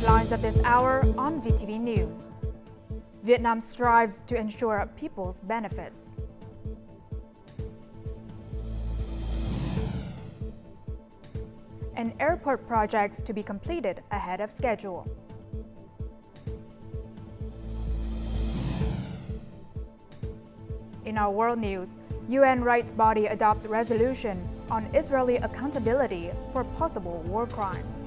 headlines of this hour on VTV News. Vietnam strives to ensure people's benefits. An airport project to be completed ahead of schedule. In our world news, UN rights body adopts resolution on Israeli accountability for possible war crimes.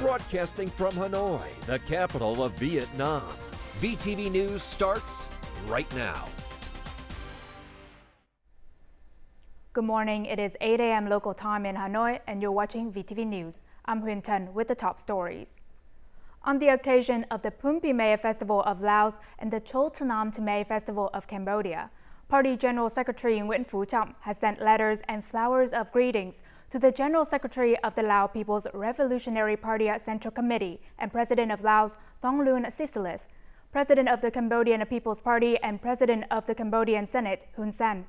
Broadcasting from Hanoi, the capital of Vietnam. VTV News starts right now. Good morning. It is 8 a.m. local time in Hanoi, and you're watching VTV News. I'm Huynh Tân with the top stories. On the occasion of the Phum Pi May Festival of Laos and the Chol Thonam May Festival of Cambodia, Party General Secretary Nguyễn Phú Trọng has sent letters and flowers of greetings to the General Secretary of the Lao People's Revolutionary Party Central Committee and President of Laos, Thongloun Sisoulith, President of the Cambodian People's Party and President of the Cambodian Senate, Hun Sen.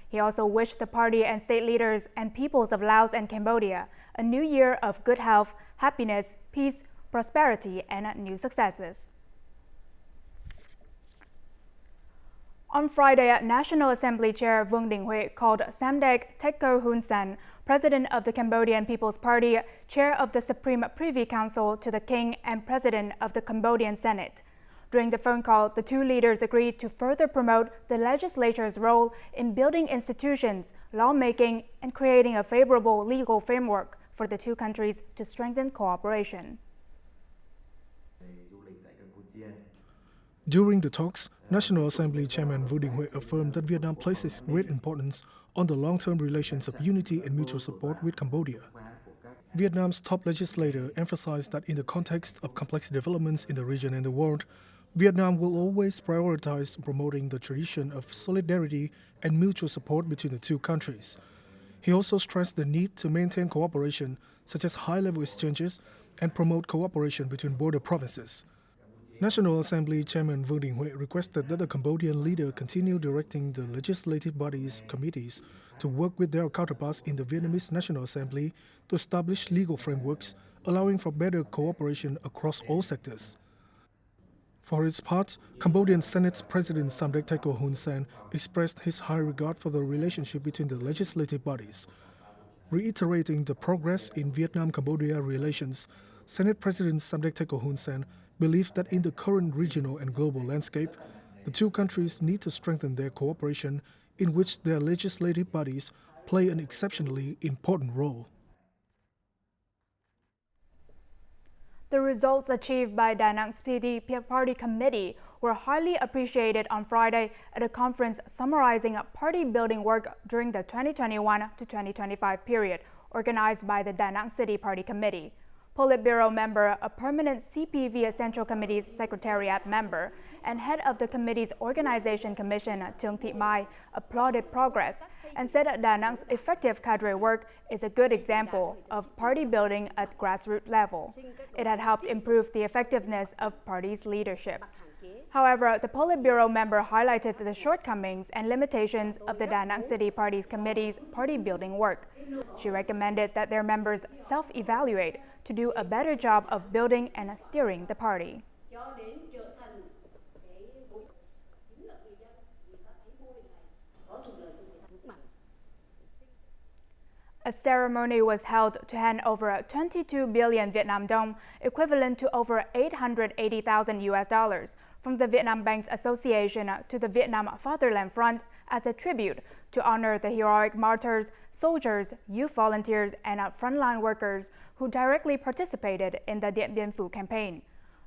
He also wished the party and state leaders and peoples of Laos and Cambodia a new year of good health, happiness, peace, prosperity, and new successes. On Friday, National Assembly Chair Vương Đình Huệ called Samdech Techo Hun Sen, President of the Cambodian People's Party, Chair of the Supreme Privy Council to the King and President of the Cambodian Senate. During the phone call, the two leaders agreed to further promote the legislature's role in building institutions, lawmaking, and creating a favorable legal framework for the two countries to strengthen cooperation. During the talks, National Assembly Chairman Vương Đình Huệ affirmed that Vietnam places great importance on the long-term relations of unity and mutual support with Cambodia. Vietnam's top legislator emphasized that in the context of complex developments in the region and the world, Vietnam will always prioritize promoting the tradition of solidarity and mutual support between the two countries. He also stressed the need to maintain cooperation, such as high-level exchanges, and promote cooperation between border provinces. National Assembly Chairman Vương Đình Huệ requested that the Cambodian leader continue directing the legislative body's committees to work with their counterparts in the Vietnamese National Assembly to establish legal frameworks allowing for better cooperation across all sectors. For its part, Cambodian Senate President Samdech Techo Hun Sen expressed his high regard for the relationship between the legislative bodies. Reiterating the progress in Vietnam-Cambodia relations, Senate President Samdech Techo Hun Sen believed that in the current regional and global landscape, the two countries need to strengthen their cooperation, in which their legislative bodies play an exceptionally important role. The results achieved by Da Nang City Party Committee were highly appreciated on Friday at a conference summarizing party building work during the 2021 to 2025 period organized by the Da Nang City Party Committee. Politburo member, a permanent CPV Central Committee's Secretariat member, and head of the committee's Organization Commission, Trương Thị Mai, applauded progress and said that Da Nang's effective cadre work is a good example of party building at grassroots level. It had helped improve the effectiveness of party's leadership. However, the Politburo member highlighted the shortcomings and limitations of the Da Nang City Party Committee's party building work. She recommended that their members self-evaluate to do a better job of building and steering the party. A ceremony was held to hand over 22 billion Vietnam dong, equivalent to over $880,000 from the Vietnam Banks Association to the Vietnam Fatherland Front as a tribute to honor the heroic martyrs, soldiers, youth volunteers, and frontline workers who directly participated in the Điện Biên Phủ campaign.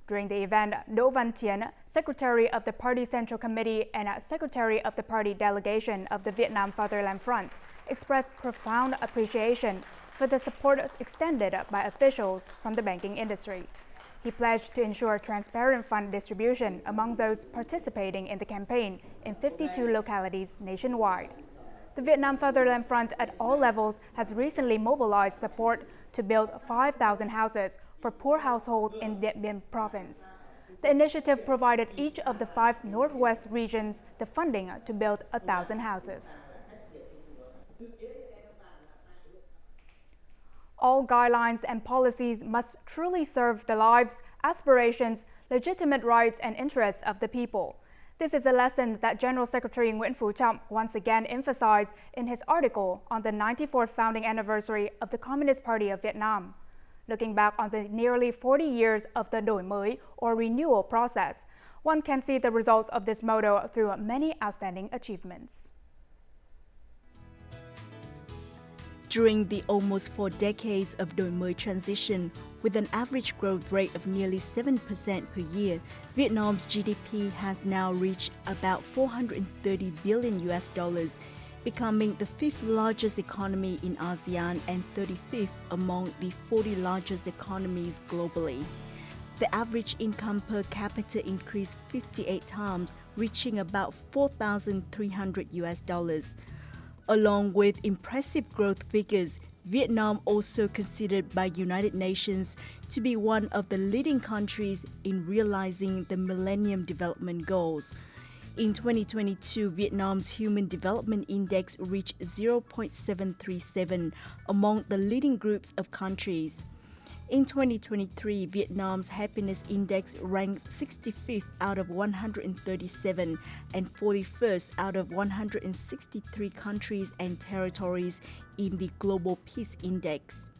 During the event, Đỗ Văn Thiến, Secretary of the Party Central Committee and Secretary of the Party Delegation of the Vietnam Fatherland Front, expressed profound appreciation for the support extended by officials from the banking industry. He pledged to ensure transparent fund distribution among those participating in the campaign in 52 localities nationwide. The Vietnam Fatherland Front at all levels has recently mobilized support to build 5,000 houses for poor households in Điện Biên province. The initiative provided each of the 5 Northwest regions the funding to build 1,000 houses. All guidelines and policies must truly serve the lives, aspirations, legitimate rights and interests of the people. This is a lesson that General Secretary Nguyễn Phú Trọng once again emphasized in his article on the 94th founding anniversary of the Communist Party of Vietnam. Looking back on the nearly 40 years of the đổi mới or renewal process, one can see the results of this motto through many outstanding achievements. During the almost 4 decades of đổi mới transition, with an average growth rate of nearly 7% per year, Vietnam's GDP has now reached about $430 billion, becoming the 5th largest economy in ASEAN and 35th among the 40 largest economies globally. The average income per capita increased 58 times, reaching about $4,300. Along with impressive growth figures, Vietnam also considered by United Nations to be one of the leading countries in realizing the Millennium Development Goals. In 2022, Vietnam's Human Development Index reached 0.737 among the leading groups of countries. In 2023, Vietnam's Happiness Index ranked 65th out of 137 and 41st out of 163 countries and territories in the Global Peace Index.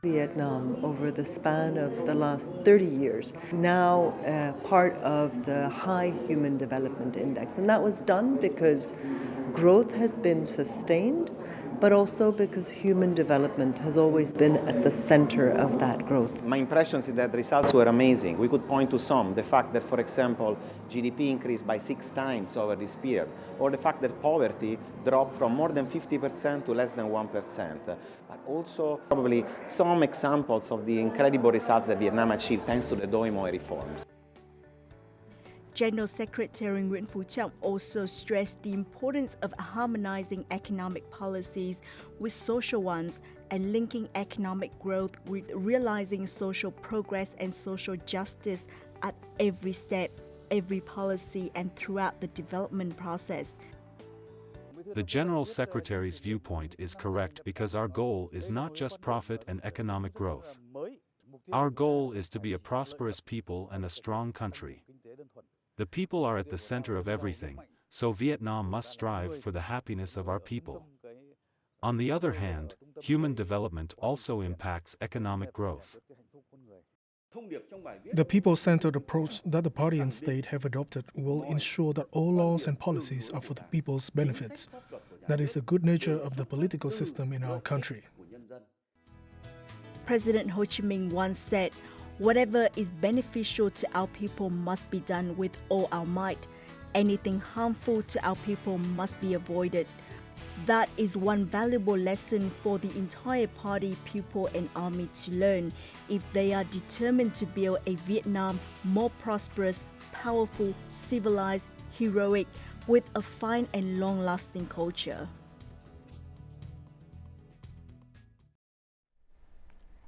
Vietnam, over the span of the last 30 years, now part of the High Human Development Index. And that was done because growth has been sustained, but also because human development has always been at the center of that growth. My impressions is that the results were amazing. We could point to some. The fact that, for example, GDP increased by 6 times over this period, or the fact that poverty dropped from more than 50% to less than 1%. But also probably some examples of the incredible results that Vietnam achieved thanks to the Doi Moi reforms. General Secretary Nguyễn Phú Trọng also stressed the importance of harmonizing economic policies with social ones and linking economic growth with realizing social progress and social justice at every step, every policy, and throughout the development process. The General Secretary's viewpoint is correct because our goal is not just profit and economic growth. Our goal is to be a prosperous people and a strong country. The people are at the center of everything, so Vietnam must strive for the happiness of our people. On the other hand, human development also impacts economic growth. The people-centered approach that the party and state have adopted will ensure that all laws and policies are for the people's benefits. That is the good nature of the political system in our country. President Ho Chi Minh once said, "Whatever is beneficial to our people must be done with all our might. Anything harmful to our people must be avoided." That is one valuable lesson for the entire party, people and army to learn if they are determined to build a Vietnam more prosperous, powerful, civilized, heroic, with a fine and long-lasting culture.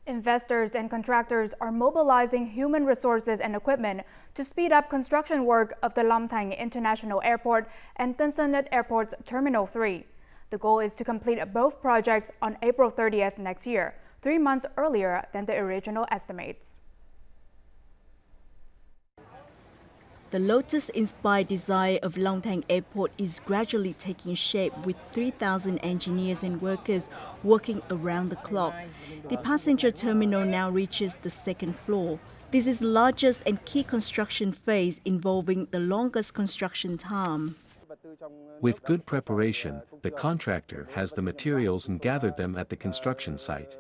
Investors and contractors are mobilizing human resources and equipment to speed up construction work of the Longang International Airport and Tân Sơn Nhất Airport's Terminal 3. The goal is to complete both projects on April 30th next year, 3 months earlier than the original estimates. The Lotus-inspired design of Longang Airport is gradually taking shape with 3,000 engineers and workers working around the clock. The passenger terminal now reaches the 2nd floor. This is the largest and key construction phase involving the longest construction time. With good preparation, the contractor has the materials and gathered them at the construction site.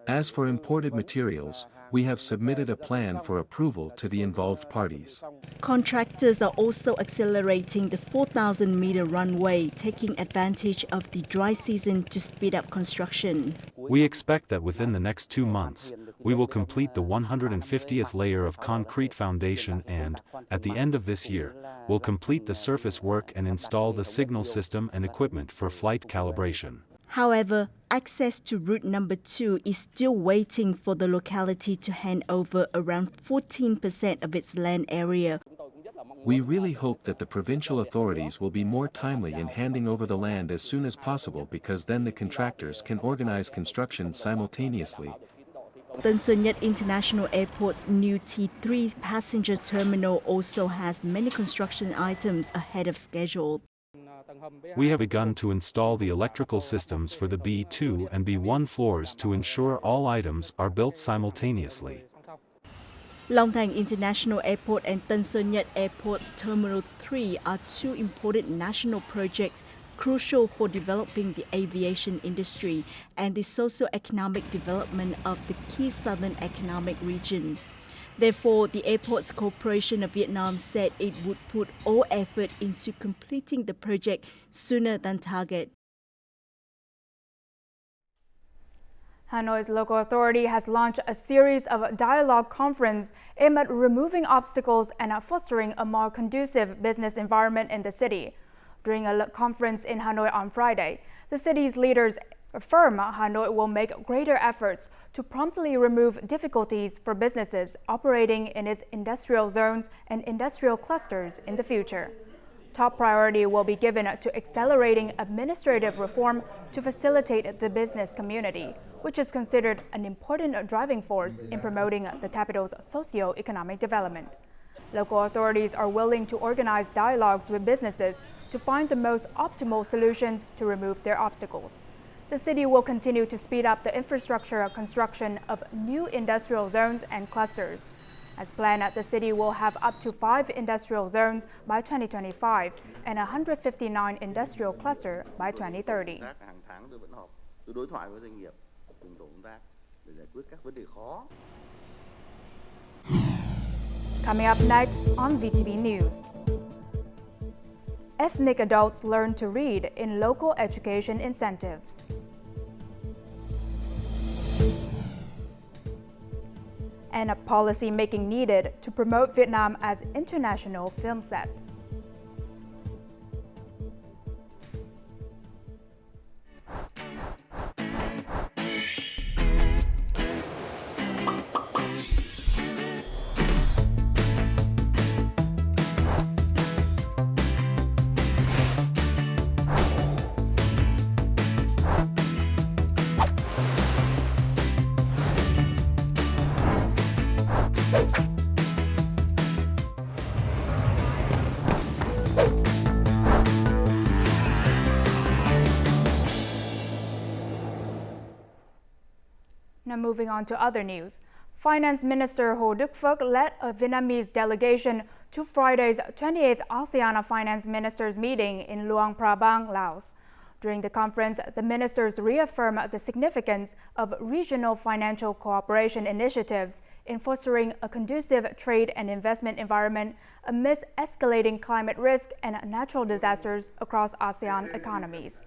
As for imported materials, we have submitted a plan for approval to the involved parties. Contractors are also accelerating the 4,000-meter runway, taking advantage of the dry season to speed up construction. We expect that within the next 2 months, we will complete the 150th layer of concrete foundation and, at the end of this year, will complete the surface work and install the signal system and equipment for flight calibration. However, access to route number 2 is still waiting for the locality to hand over around 14% of its land area. We really hope that the provincial authorities will be more timely in handing over the land as soon as possible, because then the contractors can organize construction simultaneously. Tân Sơn Nhất International Airport's new T3 passenger terminal also has many construction items ahead of schedule. We have begun to install the electrical systems for the B2 and B1 floors to ensure all items are built simultaneously. Longang International Airport and Tân Sơn Nhất Airport's Terminal 3 are two important national projects crucial for developing the aviation industry and the socio-economic development of the key southern economic region. Therefore, the Airports Corporation of Vietnam said it would put all effort into completing the project sooner than target. Hanoi's local authority has launched a series of dialogue conferences aimed at removing obstacles and fostering a more conducive business environment in the city. During a conference in Hanoi on Friday, the city's leaders affirm Hanoi will make greater efforts to promptly remove difficulties for businesses operating in its industrial zones and industrial clusters in the future. Top priority will be given to accelerating administrative reform to facilitate the business community, which is considered an important driving force in promoting the capital's socio-economic development. Local authorities are willing to organize dialogues with businesses to find the most optimal solutions to remove their obstacles. The city will continue to speed up the infrastructure construction of new industrial zones and clusters. As planned, the city will have up to 5 industrial zones by 2025 and 159 industrial clusters by 2030. Coming up next on VTV News. Ethnic adults learn to read in local education incentives. And a policy making needed to promote Vietnam as international film set. Now moving on to other news. Finance Minister Hồ Đức Phước led a Vietnamese delegation to Friday's 28th ASEAN Finance Ministers meeting in Luang Prabang, Laos. During the conference, the ministers reaffirmed the significance of regional financial cooperation initiatives in fostering a conducive trade and investment environment amidst escalating climate risk and natural disasters across ASEAN economies.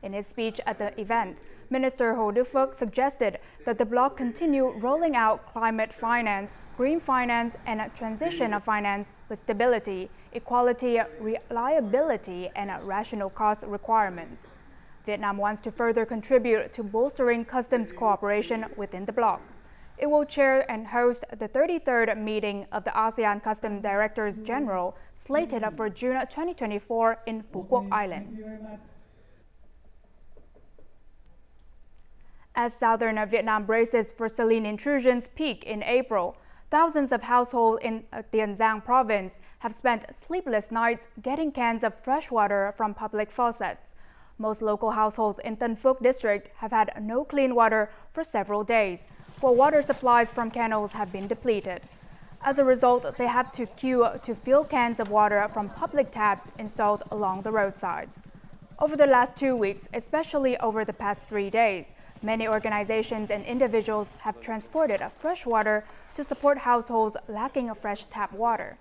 In his speech at the event, Minister Hồ Đức Phước suggested that the bloc continue rolling out climate finance, green finance, and transition finance with stability, equality, reliability, and rational cost requirements. Vietnam wants to further contribute to bolstering customs cooperation within the bloc. It will chair and host the 33rd meeting of the ASEAN Customs Directors General, slated for June 2024 in Phu Quoc Island. As southern Vietnam braces for saline intrusion's peak in April, thousands of households in Tiền Giang province have spent sleepless nights getting cans of fresh water from public faucets. Most local households in Tân Phúc district have had no clean water for several days, while water supplies from canals have been depleted. As a result, they have to queue to fill cans of water from public taps installed along the roadsides. Over the last 2 weeks, especially over the past 3 days, many organizations and individuals have transported fresh water to support households lacking fresh tap water.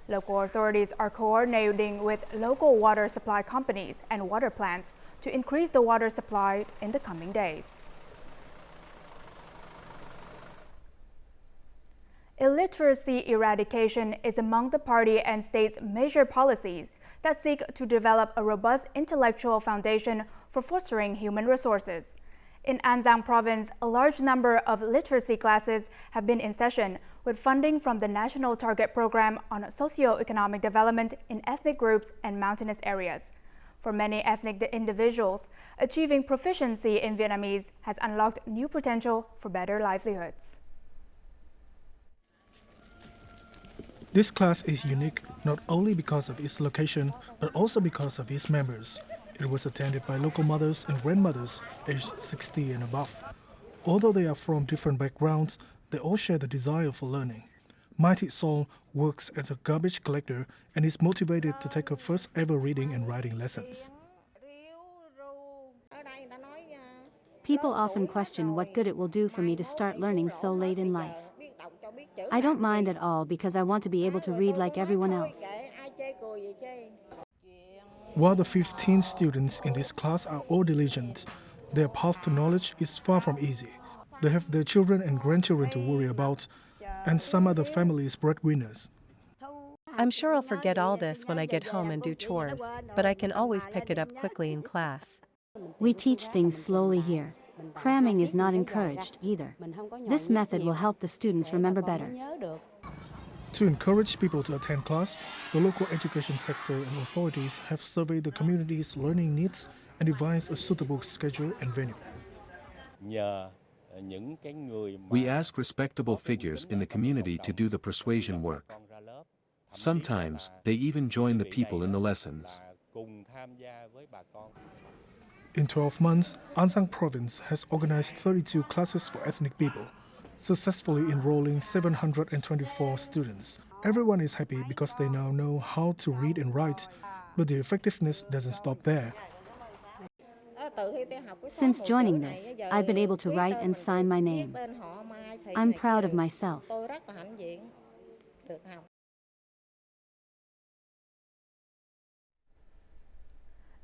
Local authorities are coordinating with local water supply companies and water plants to increase the water supply in the coming days. Illiteracy eradication is among the party and state's major policies that seek to develop a robust intellectual foundation for fostering human resources. In An Giang province, a large number of literacy classes have been in session with funding from the National Target Program on Socio-Economic Development in Ethnic Groups and Mountainous Areas. For many ethnic individuals, achieving proficiency in Vietnamese has unlocked new potential for better livelihoods. This class is unique not only because of its location, but also because of its members. It was attended by local mothers and grandmothers aged 60 and above. Although they are from different backgrounds, they all share the desire for learning. Mighty Sol works as a garbage collector and is motivated to take her first ever reading and writing lessons. People often question what good it will do for me to start learning so late in life. I don't mind at all because I want to be able to read like everyone else. While the 15 students in this class are all diligent, their path to knowledge is far from easy. They have their children and grandchildren to worry about, and some other families' breadwinners. I'm sure I'll forget all this when I get home and do chores, but I can always pick it up quickly in class. We teach things slowly here. Cramming is not encouraged either. This method will help the students remember better. To encourage people to attend class, the local education sector and authorities have surveyed the community's learning needs and devised a suitable schedule and venue. We ask respectable figures in the community to do the persuasion work. Sometimes, they even join the people in the lessons. In 12 months, An Giang province has organized 32 classes for ethnic people, successfully enrolling 724 students. Everyone is happy because they now know how to read and write, but the effectiveness doesn't stop there. Since joining this, I've been able to write and sign my name. I'm proud of myself.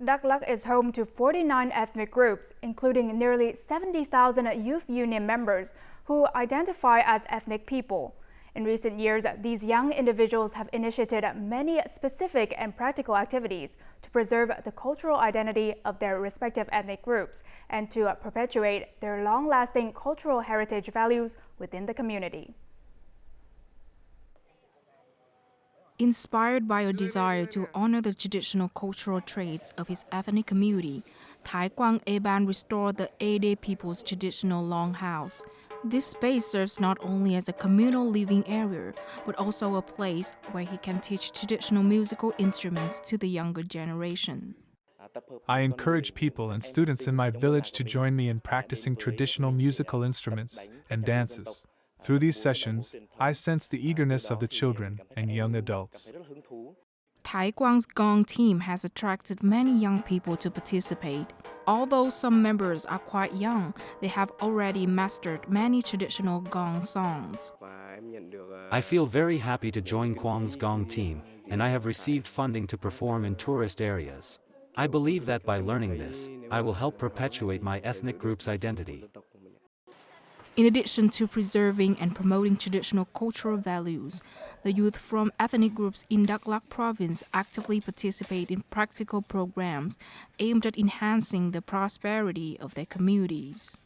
Đắk Lắk is home to 49 ethnic groups, including nearly 70,000 youth union members who identify as ethnic people. In recent years, these young individuals have initiated many specific and practical activities to preserve the cultural identity of their respective ethnic groups and to perpetuate their long-lasting cultural heritage values within the community. Inspired by a desire to honor the traditional cultural traits of his ethnic community, Thái Quang Eban restored the Ede people's traditional longhouse. This space serves not only as a communal living area, but also a place where he can teach traditional musical instruments to the younger generation. I encourage people and students in my village to join me in practicing traditional musical instruments and dances. Through these sessions, I sense the eagerness of the children and young adults. Thái Quang's gong team has attracted many young people to participate. Although some members are quite young, they have already mastered many traditional gong songs. I feel very happy to join Quang's gong team, and I have received funding to perform in tourist areas. I believe that by learning this, I will help perpetuate my ethnic group's identity. In addition to preserving and promoting traditional cultural values, the youth from ethnic groups in Đắk Lắk province actively participate in practical programs aimed at enhancing the prosperity of their communities.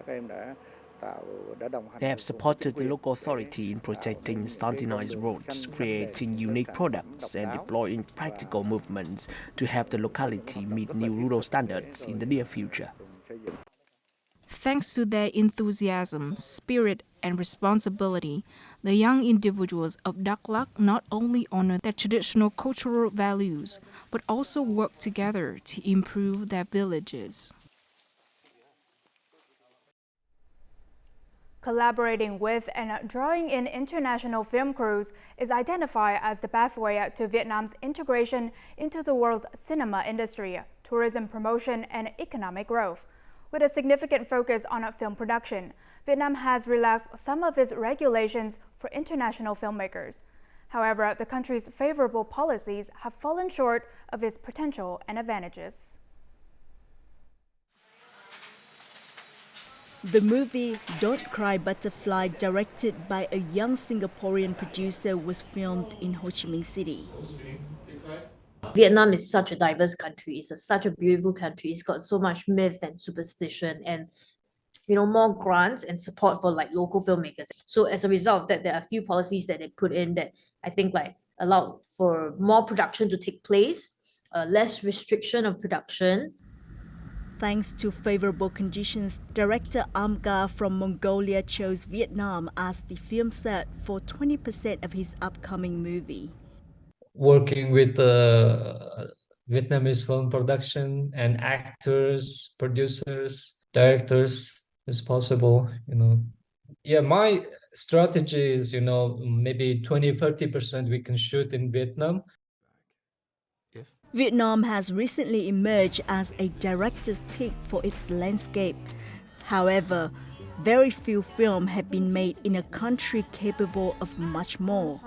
They have supported the local authority in protecting standardized roads, creating unique products, and deploying practical movements to help the locality meet new rural standards in the near future. Thanks to their enthusiasm, spirit, and responsibility, the young individuals of Đắk Lắk not only honor their traditional cultural values, but also work together to improve their villages. Collaborating with and drawing in international film crews is identified as the pathway to Vietnam's integration into the world's cinema industry, tourism promotion, and economic growth. With a significant focus on film production, Vietnam has relaxed some of its regulations for international filmmakers. However, the country's favorable policies have fallen short of its potential and advantages. The movie Don't Cry Butterfly, directed by a young Singaporean producer, was filmed in Ho Chi Minh City. Vietnam is such a diverse country. It's such a beautiful country. It's got so much myth and superstition and more grants and support for like local filmmakers. So as a result of that, there are a few policies that they put in that I think like allow for more production to take place, less restriction of production. Thanks to favorable conditions, director Amga from Mongolia chose Vietnam as the film set for 20% of his upcoming movie. Working with Vietnamese film production and actors, producers, directors is possible, Yeah, my strategy is, maybe 20-30% we can shoot in Vietnam. Vietnam has recently emerged as a director's pick for its landscape. However, very few films have been made in a country capable of much more.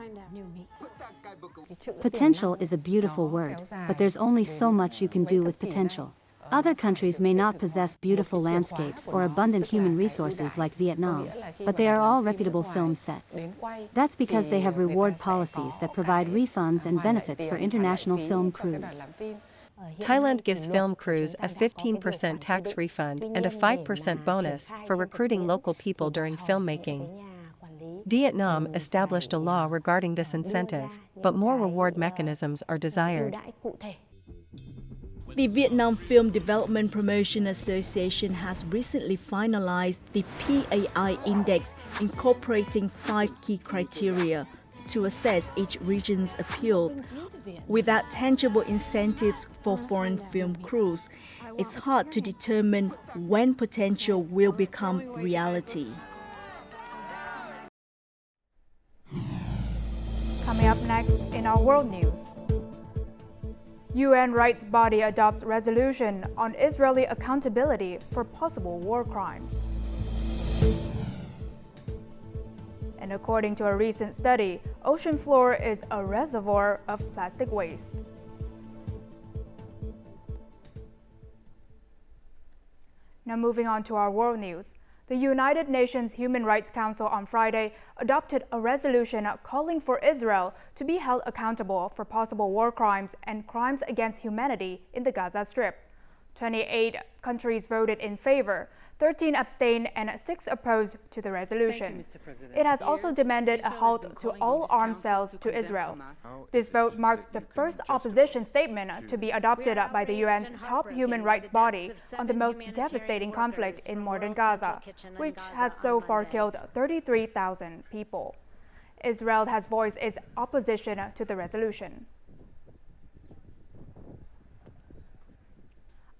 Potential is a beautiful word, but there's only so much you can do with potential. Other countries may not possess beautiful landscapes or abundant human resources like Vietnam, but they are all reputable film sets. That's because they have reward policies that provide refunds and benefits for international film crews. Thailand gives film crews a 15% tax refund and a 5% bonus for recruiting local people during filmmaking. Vietnam established a law regarding this incentive, but more reward mechanisms are desired. The Vietnam Film Development Promotion Association has recently finalized the PAI Index, incorporating 5 key criteria to assess each region's appeal. Without tangible incentives for foreign film crews, it's hard to determine when potential will become reality. Coming up next in our world news. UN rights body adopts resolution on Israeli accountability for possible war crimes. And according to a recent study, ocean floor is a reservoir of plastic waste. Now moving on to our world news. The United Nations Human Rights Council on Friday adopted a resolution calling for Israel to be held accountable for possible war crimes and crimes against humanity in the Gaza Strip. 28 countries voted in favor, 13 abstained, and 6 opposed to the resolution. It has also demanded a halt to all arms sales to Israel. This vote marks the first opposition statement to be adopted by the UN's top human rights body on the most devastating conflict in modern Gaza, which has so far killed 33,000 people. Israel has voiced its opposition to the resolution.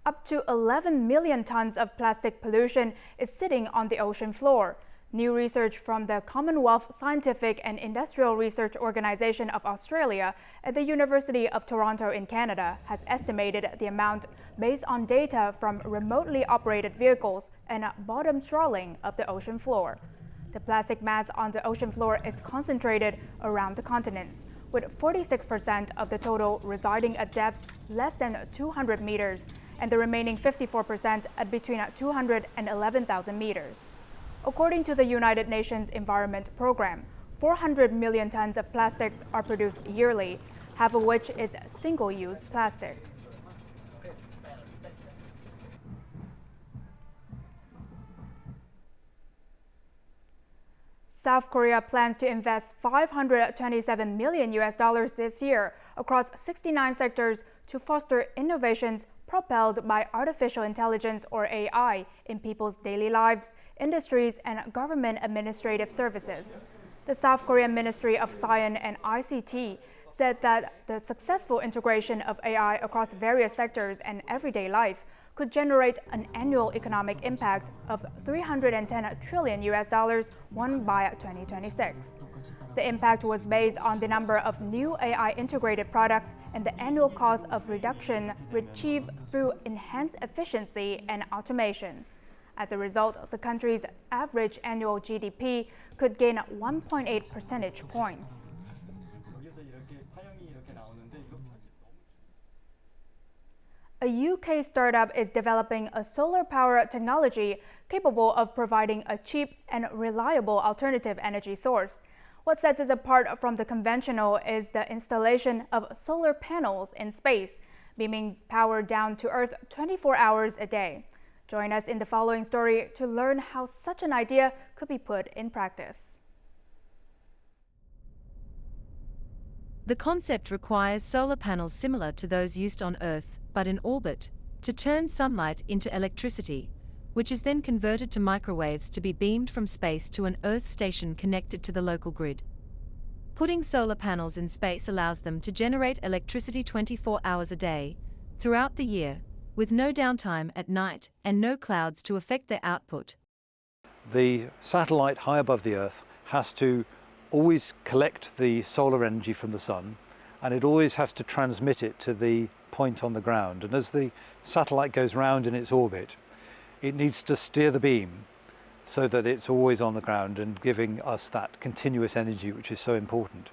Up to 11 million tons of plastic pollution is sitting on the ocean floor. New research from the Commonwealth Scientific and Industrial Research Organization of Australia at the University of Toronto in Canada has estimated the amount based on data from remotely operated vehicles and bottom trawling of the ocean floor. The plastic mass on the ocean floor is concentrated around the continents, with 46% of the total residing at depths less than 200 meters, and the remaining 54% at between 200 and 11,000 meters. According to the United Nations Environment Program, 400 million tons of plastics are produced yearly, half of which is single-use plastic. South Korea plans to invest $527 million this year across 69 sectors to foster innovations propelled by artificial intelligence or AI in people's daily lives, industries, and government administrative services. The South Korean Ministry of Science and ICT said that the successful integration of AI across various sectors and everyday life could generate an annual economic impact of $310 trillion won by 2026. The impact was based on the number of new AI integrated products and the annual cost of reduction achieved through enhanced efficiency and automation. As a result, the country's average annual GDP could gain 1.8 percentage points. A UK startup is developing a solar power technology capable of providing a cheap and reliable alternative energy source. What sets it apart from the conventional is the installation of solar panels in space, beaming power down to Earth 24 hours a day. Join us in the following story to learn how such an idea could be put in practice. The concept requires solar panels similar to those used on Earth, but in orbit, to turn sunlight into electricity, which is then converted to microwaves to be beamed from space to an Earth station connected to the local grid. Putting solar panels in space allows them to generate electricity 24 hours a day, throughout the year, with no downtime at night and no clouds to affect their output. The satellite high above the Earth has to always collect the solar energy from the sun, and it always has to transmit it to the point on the ground. And as the satellite goes round in its orbit, it needs to steer the beam so that it's always on the ground and giving us that continuous energy which is so important.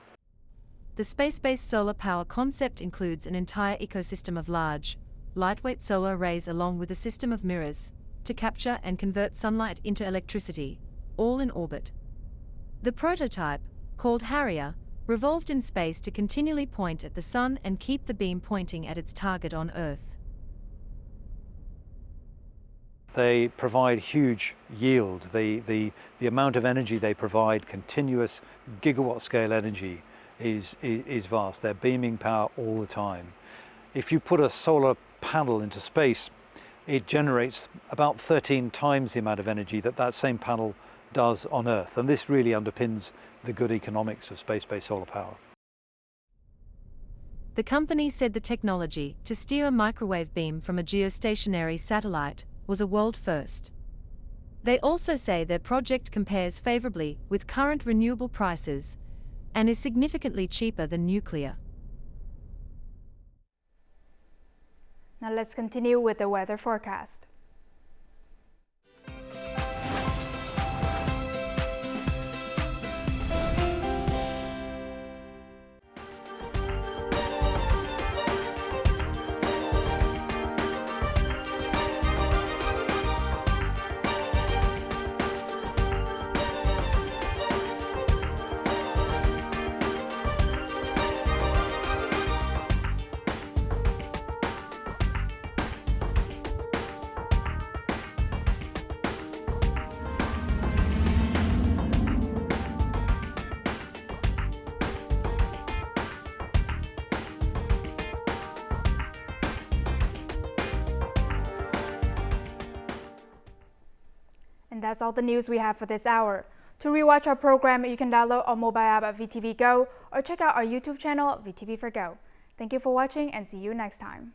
The space-based solar power concept includes an entire ecosystem of large, lightweight solar arrays along with a system of mirrors to capture and convert sunlight into electricity, all in orbit. The prototype, called Harrier, revolved in space to continually point at the sun and keep the beam pointing at its target on Earth. They provide huge yield. The amount of energy they provide, continuous gigawatt scale energy, is vast. They're beaming power all the time. If you put a solar panel into space, it generates about 13 times the amount of energy that same panel does on Earth, and this really underpins the good economics of space-based solar power. The company said the technology to steer a microwave beam from a geostationary satellite was a world first. They also say their project compares favorably with current renewable prices and is significantly cheaper than nuclear. Now let's continue with the weather forecast. And that's all the news we have for this hour. To rewatch our program, you can download our mobile app at VTVgo or check out our YouTube channel, VTV4Go. Thank you for watching and see you next time.